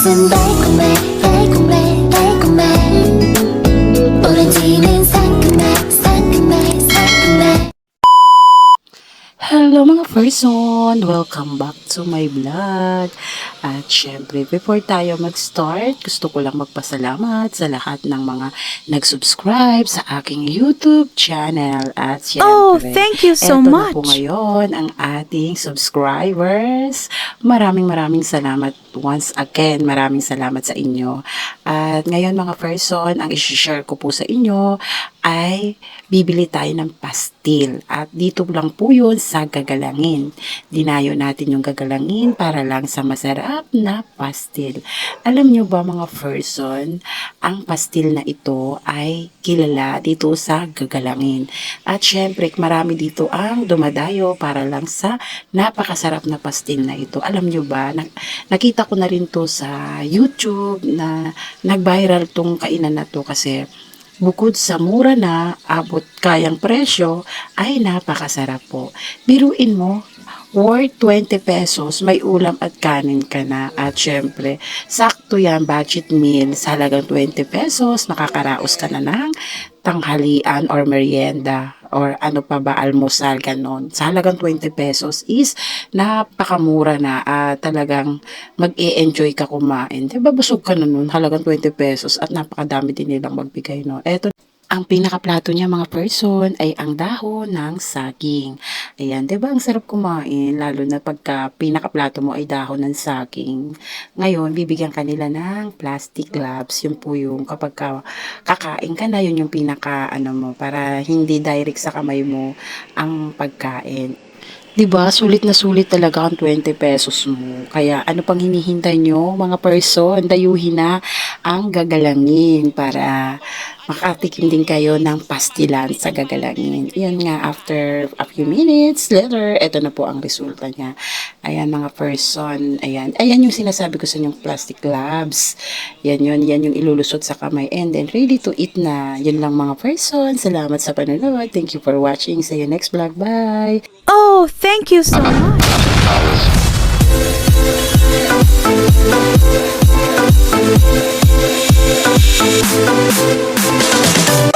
것은 달콤해 오렌지는 상큼해. Hello mga person! Welcome back to my vlog. At syempre, before tayo mag-start, gusto ko lang magpasalamat sa lahat ng mga nag-subscribe sa aking YouTube channel. At syempre, thank you so eto much. na po ngayon ang ating subscribers. Maraming salamat once again. Maraming salamat sa inyo. At ngayon mga person, ang isi-share ko po sa inyo ay bibili tayo ng pastil. At dito lang po yun sa Gagalangin. Dinayo natin yung Gagalangin para lang sa masarap na pastil. Alam nyo ba mga person, ang pastil na ito ay kilala dito sa Gagalangin. At syempre, marami dito ang dumadayo para lang sa napakasarap na pastil na ito. Alam nyo ba, nakita ko na rin to sa YouTube na nag-viral tong kainan na to kasi bukod sa mura na abot kayang presyo, ay napakasarap po. Biruin mo, worth 20 pesos, may ulam at kanin ka na. At syempre, sakto yan, budget meal, sa halagang 20 pesos, makakaraos ka na ng tanghalian or merienda or ano pa ba, almusal, ganon. Sa halagang 20 pesos is napakamura na at talagang mag-e-enjoy ka kumain. Diba busog ka na nun, halagang 20 pesos at napakadami din nilang magbigay, no? Eto, ang pinakaplato niya mga person ay ang dahon ng saging. Ayan, 'di ba ang sarap kumain lalo na pagka pinakaplato mo ay dahon ng saging. Ngayon, bibigyan kanila ng plastic gloves. Yun po yung kapag kakain ka na, yun yung pinaka ano mo para hindi direct sa kamay mo ang pagkain. 'Di ba? Sulit na sulit talaga ang 20 pesos mo. Kaya ano pang hinihintay nyo mga person? Dayuhin na ang Gagalangin para makatikim din kayo ng pastilan sa Gagalangin. Yan nga, after a few minutes later, eto na po ang resulta niya. Ayan mga person, ayan. Ayan yung sinasabi ko sa inyong plastic gloves. Yan yung ilulusot sa kamay. And then, ready to eat na. Yun lang mga person. Salamat sa panonood. Thank you for watching. See you next vlog. Bye! Oh, thank you so much. Thank you.